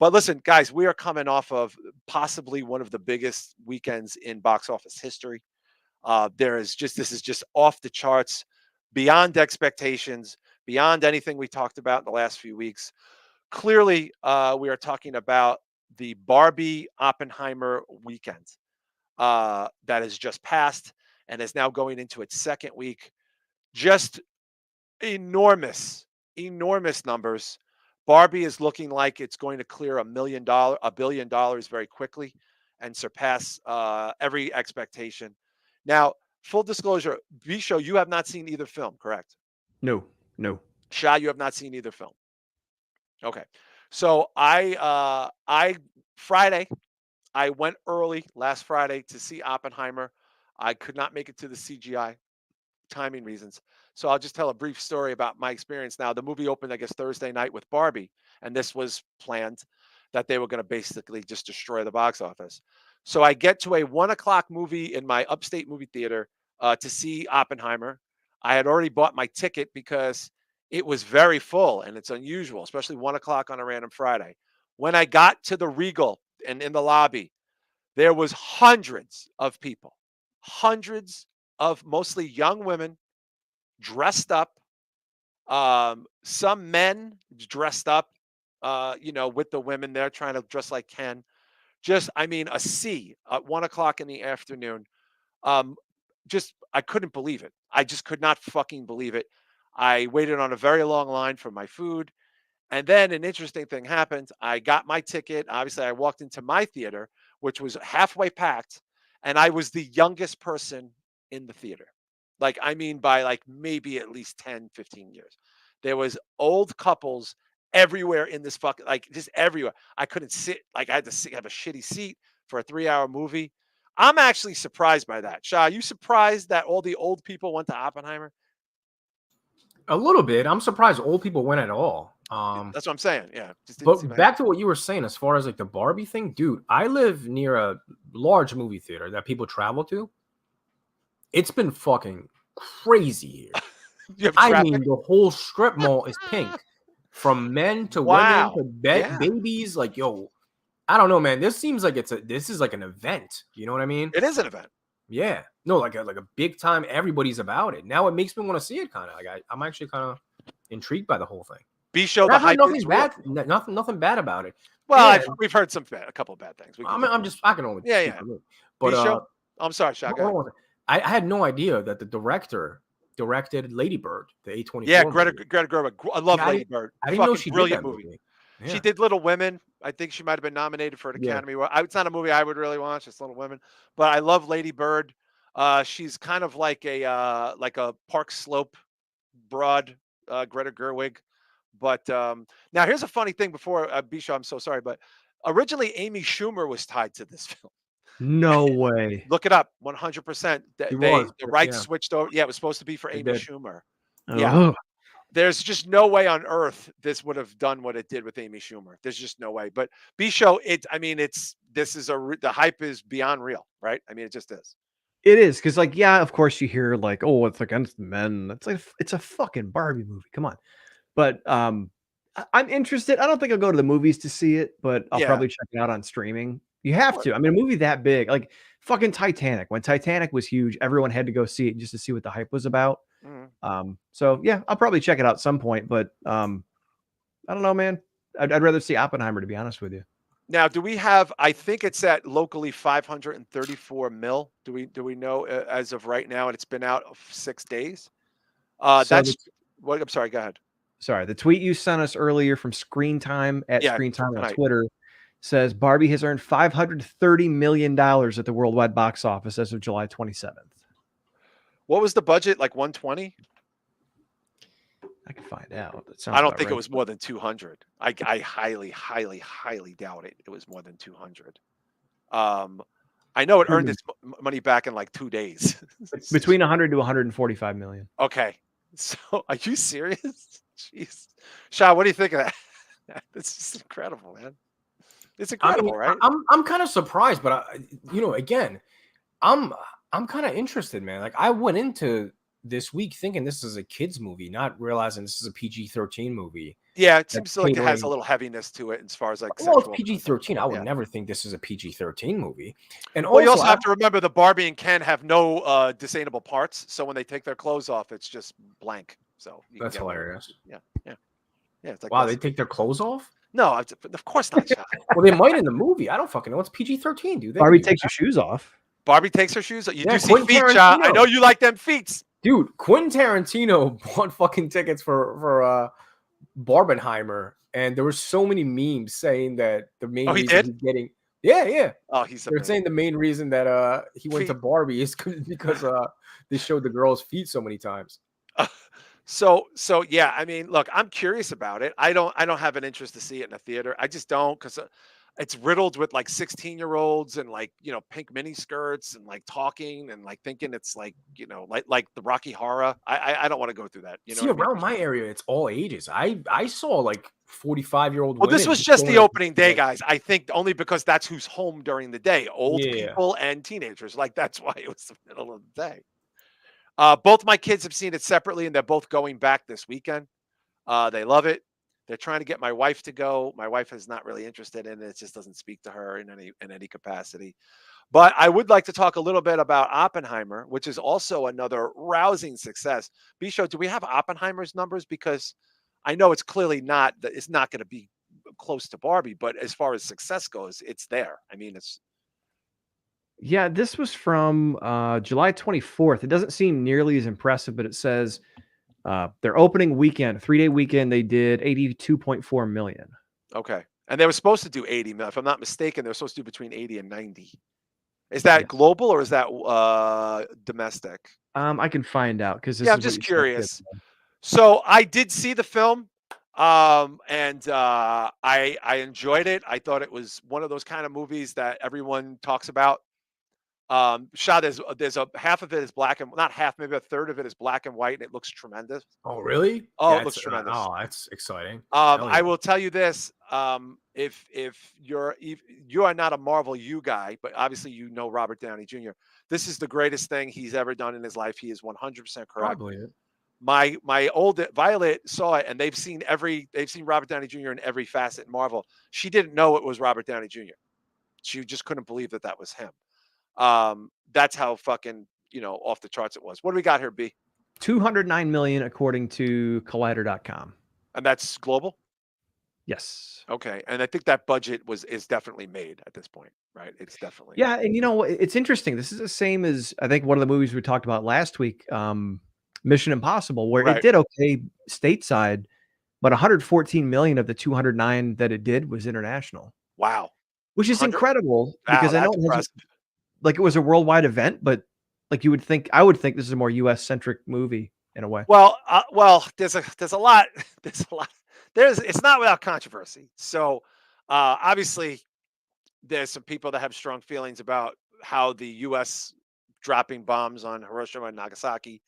But listen, guys, we are coming off of possibly one of the biggest weekends in box office history. This is just off the charts, beyond expectations, beyond anything we talked about in the last few weeks. Clearly, we are talking about the Barbie Oppenheimer weekend that has just passed and is now going into its second week. Just enormous, enormous numbers. Barbie is looking like it's going to clear $1 billion very quickly and surpass every expectation. Now, full disclosure, Bisho, you have not seen either film, correct? No, no. Shah, you have not seen either film. Okay. So I Friday, I went early last Friday to see Oppenheimer. I could not make it to the CGI, timing reasons. So I'll just tell a brief story about my experience. Now, the movie opened, I guess, Thursday night with Barbie, and this was planned that they were going to basically just destroy the box office. So I get to a 1 o'clock movie in my upstate movie theater to see Oppenheimer. I had already bought my ticket because it was very full, and it's unusual, especially 1 o'clock on a random Friday. When I got to the Regal and in the lobby, there was hundreds of people, hundreds of mostly young women dressed up, some men dressed up, with the women there trying to dress like Ken. Just, I mean, a sea at 1 o'clock in the afternoon. Um, just, I couldn't believe it. I just could not fucking believe it. I waited on a very long line for my food. And then an interesting thing happened. I got my ticket. Obviously, I walked into my theater, which was halfway packed, and I was the youngest person in the theater. Like, I mean, by like maybe at least 10, 15 years. There was old couples everywhere in this fucking, like, just everywhere. I couldn't sit. Like, I had to have a shitty seat for a 3-hour movie. I'm actually surprised by that. Shah, are you surprised that all the old people went to Oppenheimer? A little bit. I'm surprised old people went at all. That's what I'm saying. Yeah, just didn't seem But like. back to what you were saying, as far as like the Barbie thing, dude, I live near a large movie theater that people travel to. It's been fucking crazy here. You have I traffic? mean, the whole strip mall is pink, from men to women Wow. to Yeah, babies. Like, yo, I don't know, man. This seems like this is like an event. You know what I mean? it is an event. Yeah. No, like a big time. Everybody's about it. Now it makes me want to see it. Kind of like I'm actually kind of intrigued by the whole thing. B show, And the I've heard hype nothing is real. bad. Nothing bad about it. Well, And we've heard a couple of bad things. We can get I can only yeah, speak yeah. for me. B But show. I'm sorry, Shah. Go hold ahead. on. I had no idea that the director directed Lady Bird, the Yeah, A24 Greta movie. Gerwig. I love Yeah, Lady Bird. I didn't know Fucking she did brilliant that movie. movie. She Yeah. did Little Women. I think she might have been nominated for an Yeah. Academy Award. It's not a movie I would really watch. It's Little Women, but I love Lady Bird. She's kind of like a Park Slope broad, Greta Gerwig. But now here's a funny thing before Bisha, I'm so sorry, but originally Amy Schumer was tied to this film. No way. Look it up, 100%. He The was. rights Yeah, switched over. Yeah, it was supposed to be for they Amy did. Schumer. Yeah, Oh, there's just no way on earth this would have done what it did with Amy Schumer. There's just no way. But Bisho, I mean, the hype is beyond real, right? I mean, it just is. It is because, like, yeah, of course you hear like, oh, it's against men. It's like it's a fucking Barbie movie. Come on, but I'm interested. I don't think I'll go to the movies to see it, but I'll Yeah. probably check it out on streaming. You have to. I mean, a movie that big, like fucking Titanic. When Titanic was huge, everyone had to go see it just to see what the hype was about. Mhm. So yeah, I'll probably check it out at some point. But I don't know, man. I'd rather see Oppenheimer, to be honest with you. Now, do we have? I think it's at locally 534 mil. Do we know as of right now? And it's been out of 6 days. So That's what. I'm sorry. Go ahead. sorry, the tweet you sent us earlier from Screen Time at Yeah, Screen from Time on tonight. Twitter says Barbie has earned $530 million at the worldwide box office as of July 27th. What was the budget? Like 120? I can find out. That sounds I don't about think it right. was more than 200. I highly, highly, highly doubt it. It was more than 200. I know it earned its money back in like 2 days. Between 100 to 145 million. Okay. So are you serious? Jeez. Shah, what do you think of that? It's just incredible, man. It's incredible, right? I'm kind of surprised, but again, I'm kind of interested, man. Like I went into this week thinking this is a kids movie, not realizing this is a PG-13 movie Yeah, it that's seems like it has a catering. little heaviness to it as far as like Well, it's sexual content. PG-13. I would Yeah. never think this is a PG-13 movie. And Well, you also, also have to remember the Barbie and Ken have no discernible parts, so when they take their clothes off, it's just blank. So you can that's get away with it. hilarious. Yeah, yeah, yeah. It's like Wow, they this. take their clothes off? No, of course not, Shaq. Well, they might in the movie. I don't fucking know. It's PG-13, dude. They can Barbie do takes her that. shoes off. Barbie takes her shoes. You Yeah, do see Quentin feet, Shaq. I know Tarantino. you like them feet. Dude, Quentin Tarantino bought fucking tickets for Barbenheimer, and there were so many memes saying that the main Oh, he reason did? he's getting yeah. Oh, he's a They're man. saying the main reason that he went to Feet. Barbie is because they showed the girl's feet so many times. So yeah, I mean, look, I'm curious about it. I don't have an interest to see it in a theater. I just don't because it's riddled with like 16-year-olds and like pink mini skirts and like talking and like thinking it's like like the Rocky Horror. I don't want to go through that. You know See, what I mean? around my area, it's all ages. I saw like 45-year-old Well, this women was just going the up opening to, day, like, guys. I think only because that's who's home during the day. Old yeah. people and teenagers. Like that's why it was the middle of the day. Both my kids have seen it separately, and they're both going back this weekend. They love it. They're trying to get my wife to go. My wife is not really interested in it. It just doesn't speak to her in any capacity. But I would like to talk a little bit about Oppenheimer, which is also another rousing success. Bisho, do we have Oppenheimer's numbers? Because I know it's clearly not that it's not going to be close to Barbie, but as far as success goes, it's there. I mean, it's Yeah, this was from July 24th. It doesn't seem nearly as impressive, but it says their opening weekend, 3-day weekend, they did 82.4 million. okay. And they were supposed to do 80 million. If I'm not mistaken, they were supposed to do between 80 and 90. Is that Yes. global or is that domestic? I can find out because this Yeah, I'm is what just you said. The other curious. day. So I did see the film, and I enjoyed it. I thought it was one of those kind of movies that everyone talks about. Shot there's a half of it is black and not half, maybe a third of it is black and white, and it looks tremendous. Oh, really? Oh, it looks tremendous. That's exciting. Hell I yeah. will tell you this: if you are not a Marvel you guy, but obviously you know Robert Downey Jr. This is the greatest thing he's ever done in his life. He is 100% correct. Probably it. My old Violet saw it, and they've seen Robert Downey Jr. in every facet in Marvel. She didn't know it was Robert Downey Jr. She just couldn't believe that was him. That's how fucking off the charts it was. What do we got here, B? 209 million according to Collider.com. And that's global. Yes. Okay, and I think that budget is definitely made at this point, right? It's definitely Yeah, and it's interesting. This is the same as I think one of the movies we talked about last week, Mission Impossible, where it right. did okay stateside, but 114 million of the 209 that it did was international, Wow, which is 100. incredible Wow, because I know that's it hasn't, impressive. like it was a worldwide event, but like I would think this is a more US centric movie in a way. Well, there's a lot, there's a lot, it's not without controversy. So, obviously, there's some people that have strong feelings about how the U.S. dropping bombs on Hiroshima and Nagasaki,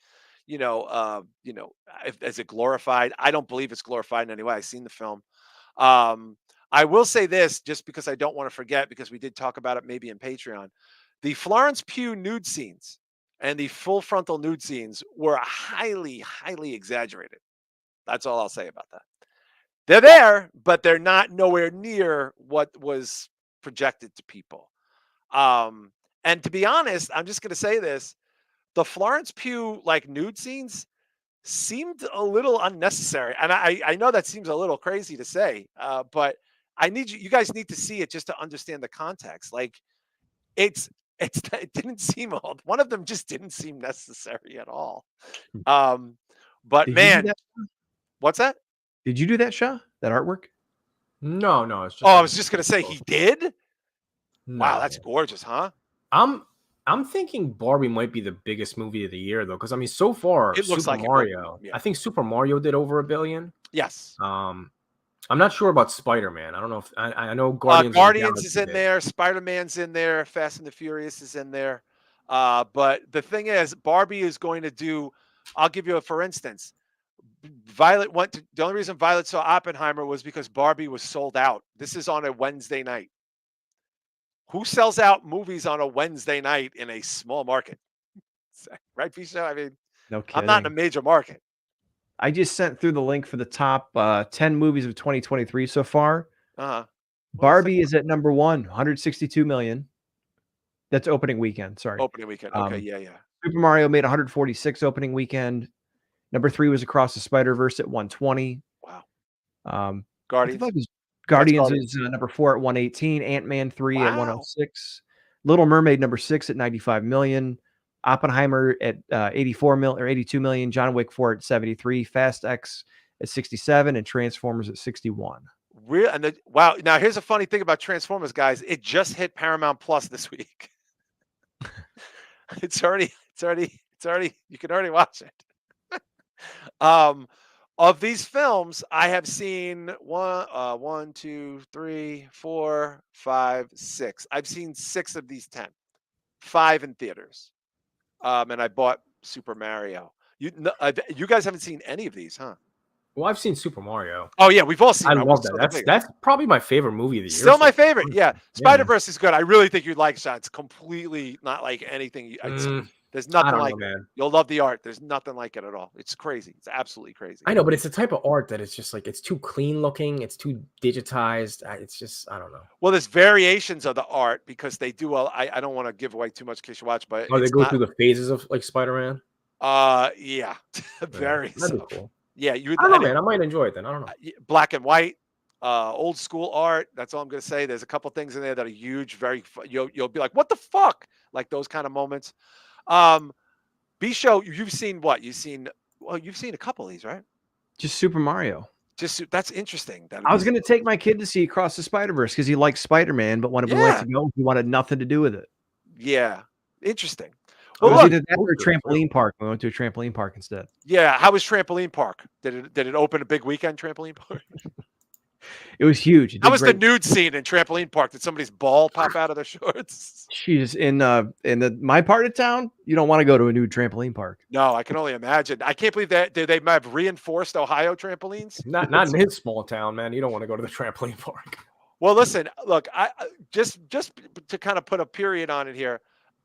is it glorified? I don't believe it's glorified in any way. I've seen the film. Um, I will say this, just because I don't want to forget, because we did talk about it maybe in Patreon. The Florence Pugh nude scenes and the full frontal nude scenes were highly, highly exaggerated. That's all I'll say about that. They're there, but they're not nowhere near what was projected to people. And to be honest, I'm just going to say this: the Florence Pugh like nude scenes seemed a little unnecessary, and I know that seems a little crazy to say, but I need you guys need to see it just to understand the context. Like it's it didn't seem one of them just didn't seem necessary at all. But Did you do man, that? what's that? Did you do that, Shah? That artwork? No, it's Oh, just I like was just gonna say he did. Wow, that's no. gorgeous, huh? I'm thinking Barbie might be the biggest movie of the year though, because I mean, so far It looks Super like it will be, Mario. yeah. I think Super Mario did over $1 billion. Yes. I'm not sure about Spider-Man. I don't know if I know Guardians of the Guardians is Galaxy in did. there. Spider-Man's in there. Fast and the Furious is in there. But the thing is, Barbie is going to do. I'll give you a for instance. Violet went to the only reason Violet saw Oppenheimer was because Barbie was sold out. This is on a Wednesday night. Who sells out movies on a Wednesday night in a small market? Right, Pisha? I mean, No I'm not in a kidding. major market. I just sent through the link for the top 10 movies of 2023 so far. Uh-huh. Well, let's take Barbie is at number 1, 162 million. That's opening weekend. Sorry. opening weekend. Okay, yeah, yeah. Super Mario made 146 opening weekend. Number 3 was Across the Spider-Verse at 120. Wow. What the Guardians. fuck is That's Guardians Guardians. is number 4 at 118. Ant-Man 3 at Wow. 106. Little Mermaid number 6 at 95 million. Oppenheimer at 84 million or 82 million. John Wick 4 at 73. Fast X at 67 and Transformers at 61. Wow. Now here's a funny thing about Transformers, guys. It just hit Paramount Plus this week. It's already you can already watch it. Of these films, I have seen one, two, three, four, five, six. I've seen 6 of these 10. 5 in theaters. And I bought Super Mario. You guys haven't seen any of these, huh? Well, I've seen Super Mario. Oh yeah, we've all seen I them. love that. That's probably my favorite movie of the year. Still my so far. favorite. Yeah, Yeah, Spider-Verse is good. I really think you'd like it. It's completely not like anything. There's I nothing don't like know, it. man. You'll love the art. There's nothing like it at all. It's crazy. It's absolutely crazy. I know, but it's the type of art that it's just like it's too clean looking. It's too digitized. It's just I don't know. Well, there's variations of the art because they do. I don't want to give away too much in case you watch, but Oh, they it's go not. through the phases of like Spider-Man. Yeah, very. That'd be So. cool. Yeah, I don't know, man. I might enjoy it then. I don't know. Black and white, old school art. That's all I'm gonna say. There's a couple things in there that are huge. You'll be like, what the fuck? Like those kind of moments. B-Show, you've seen what? You've seen a couple of these, right? Just Super Mario. That's interesting. I was going to take my kid to see Across the Spider-Verse because he likes Spider-Man, but when we went to go, he wanted nothing to do with it. Yeah, interesting. Well, it was either that or a trampoline park. We went to a trampoline park instead. Yeah, how was trampoline park? Did it open a big weekend trampoline park? It was huge. How was the nude scene in trampoline park? Did somebody's ball pop out of their shorts? She's in my part of town. You don't want to go to a nude trampoline park. No, I can only imagine. I can't believe that they have reinforced Ohio trampolines. Not in his small town, man. You don't want to go to the trampoline park. Well, listen, look, I just to kind of put a period on it here.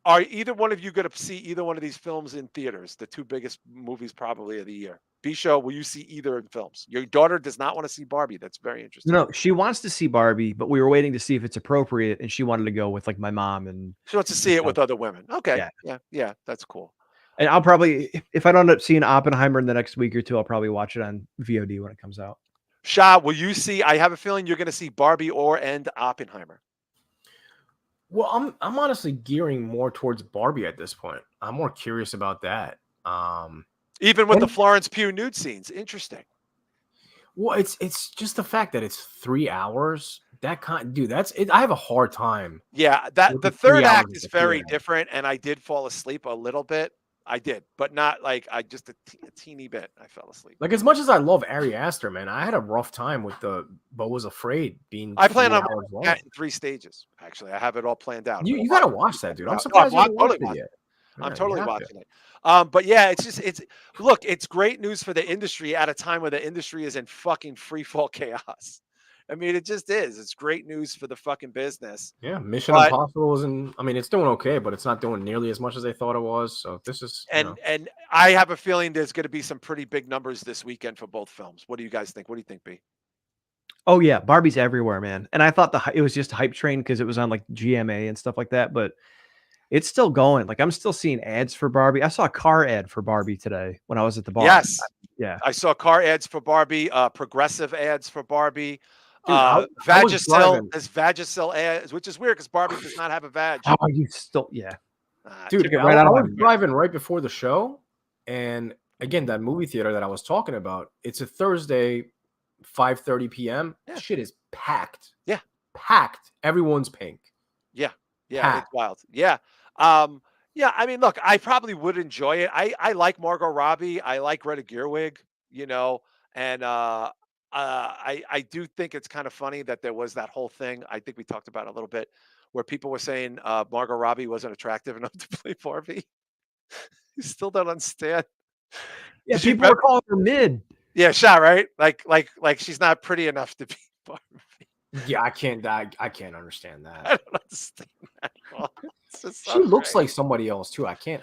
Are either one of you going to see either one of these films in theaters? The 2 biggest movies probably of the year. B-Show, will you see either in films? Your daughter does not want to see Barbie. That's very interesting. No, she wants to see Barbie, but we were waiting to see if it's appropriate, and she wanted to go with like my mom and she wants to see it with other women. Okay, yeah, that's cool. And I'll probably, if I don't end up seeing Oppenheimer in the next week or 2, I'll probably watch it on VOD when it comes out. Shah, will you see? I have a feeling you're going to see Barbie and Oppenheimer. Well, I'm honestly gearing more towards Barbie at this point. I'm more curious about that. Even with the Florence Pugh nude scenes, interesting. Well, it's just the fact that it's 3 hours. That's it. I have a hard time. Yeah, the third act is very different, and I did fall asleep a little bit. I did, but not like just a teeny bit. I fell asleep. Like as much as I love Ari Aster, man, I had a rough time with but was afraid being. I plan on that in 3 stages. Actually, I have it all planned out. You got to watch that, dude. I'm surprised you haven't watched it yet. I'm totally watching it. But yeah, it's great news for the industry at a time where the industry is in fucking free fall chaos. I mean, it just is. It's great news for the fucking business. Yeah, Mission Impossible isn't. I mean, it's doing okay, but it's not doing nearly as much as they thought it was. So this is. And I have a feeling there's going to be some pretty big numbers this weekend for both films. What do you guys think? What do you think, B? Oh yeah, Barbie's everywhere, man. And I thought it was just a hype train because it was on like GMA and stuff like that, but it's still going. Like I'm still seeing ads for Barbie. I saw a car ad for Barbie today when I was at the bar. Yes. Yeah. I saw car ads for Barbie, progressive ads for Barbie. Dude, Vagisil ads, which is weird because Barbie does not have a vag. Oh, you still, yeah. Dude, I was driving right before the show. And again, that movie theater that I was talking about, it's a Thursday, 5:30 p.m. Yeah. Shit is packed. Yeah. Packed. Everyone's pink. Yeah. Yeah. It's wild. Yeah. Yeah. I mean, look, I probably would enjoy it. I like Margot Robbie. I like Greta Gerwig, and I do think it's kind of funny that there was that whole thing. I think we talked about it a little bit where people were saying Margot Robbie wasn't attractive enough to play Barbie. You still don't understand. Yeah, people were calling her mid. Yeah, Shah, right? Like she's not pretty enough to be Barbie. Yeah, I can't understand that. I don't understand that at It's just She so looks great. like somebody else too. I can't.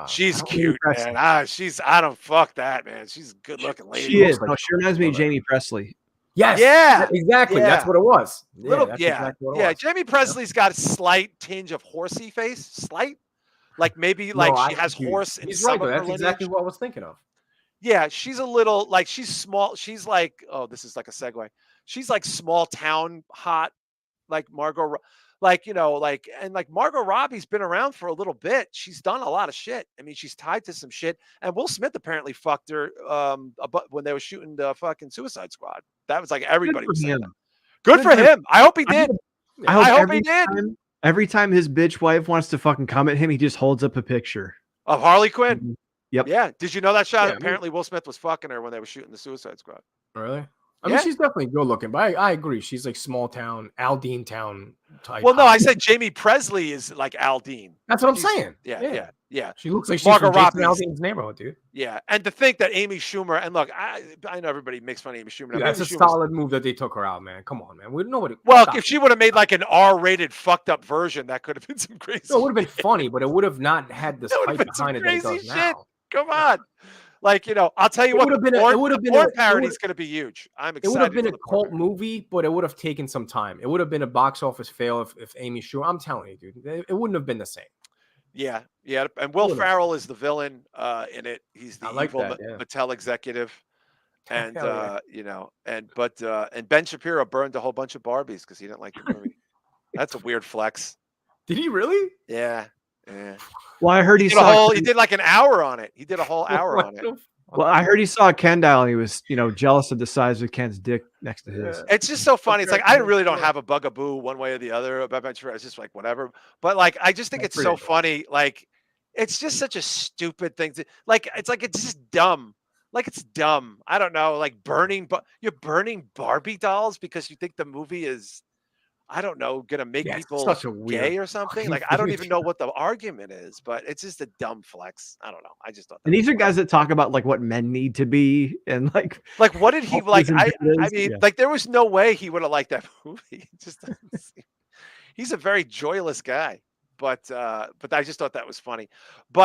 She's I don't. Jamie cute, man. Presley. I don't fuck that, man. She's a good looking She lady. She is. looks like No, she reminds me of love it. Jamie Presley. Yes, Yeah, exactly. That's yeah. what it was. Yeah, Little, that's yeah, exactly what it yeah. was. Jamie Yep. Presley's got a slight tinge of horsey face, slight, like maybe No, like she has dude, horse in he's some right though. of her That's exactly lineage. what I was thinking of. Yeah, she's a little like she's small. She's like, oh, this is like a segue. She's like small town hot, like like like and like Margot Robbie's been around for a little bit. She's done a lot of shit. I mean, she's tied to some shit. And Will Smith apparently fucked her when they were shooting the fucking Suicide Squad. That was like Good everybody for was saying that. him. Good Good for for him. him. I hope he I did. hope, I Yeah. hope I hope he did. every time his bitch wife wants to fucking come at him, he just holds up a picture. Of Harley Quinn. Mhm. Yep. Yeah. Did you know that shot? Yeah, I mean, Apparently, Will Smith was fucking her when they were shooting the Suicide Squad. really. I mean, Yeah. she's definitely good looking, but I agree. She's like small town, Aldine town type. Well, no, I hot. said Jamie Presley is like Aldine. That's what I'm She's- saying. Yeah, Yeah. yeah, yeah. She looks like she's Margot from Jason Robbie's- Aldean's neighborhood, dude. Yeah, and to think that Amy Schumer and look, I know everybody makes fun of Amy Schumer. Dude, Amy that's a Schumer's- solid move that they took her out, man. Come on, man. Nobody. Well, stop if it. she would have made like an R-rated fucked up version, that could have been some crazy. No, it would have been funny, but it would have not had this That would have hype been some behind it that it crazy does shit. now. Come on, like I'll tell you It what, would have the been a- porn, it would have the been a- porn it parody would- is going to be huge. I'm It excited. would have been for a the porn cult parody. movie, but it would have taken some time. It would have been a box office fail if Amy Schumer. I'm telling you, dude, it wouldn't have been the same. Yeah, yeah, and Will Would've. Ferrell is the villain in it. He's the I like evil that, yeah. Mattel executive, and Hell yeah. and Ben Shapiro burned a whole bunch of Barbies because he didn't like the movie. That's a weird flex. Did he really? Yeah, yeah. Well, I heard he He did, saw. he did like an hour on it. He did a whole hour What on it. the Well, I heard he saw a Ken doll and he was, jealous of the size of Ken's dick next to his. Yeah. It's just so funny. It's Okay, like I yeah, really don't sure. have a bugaboo one way or the other about Ben Shapiro. It's just like whatever. But like I just think That's it's so pretty cool. funny. Like it's just such a stupid thing to like. It's just dumb. Like it's dumb. I don't know. Like you're burning Barbie dolls because you think the movie is, I don't know, gonna make Yeah, it's people such a weird gay or something. fucking Like I don't thing. even know what the argument is, but it's just a dumb flex. I don't know. I just thought that And these was are guys that talk about like what men need to be and like like what did he like? Opposing I genders, mean, yeah. like there was no way he would have liked that movie. It just doesn't he's a very joyless guy. But I just thought that was funny. But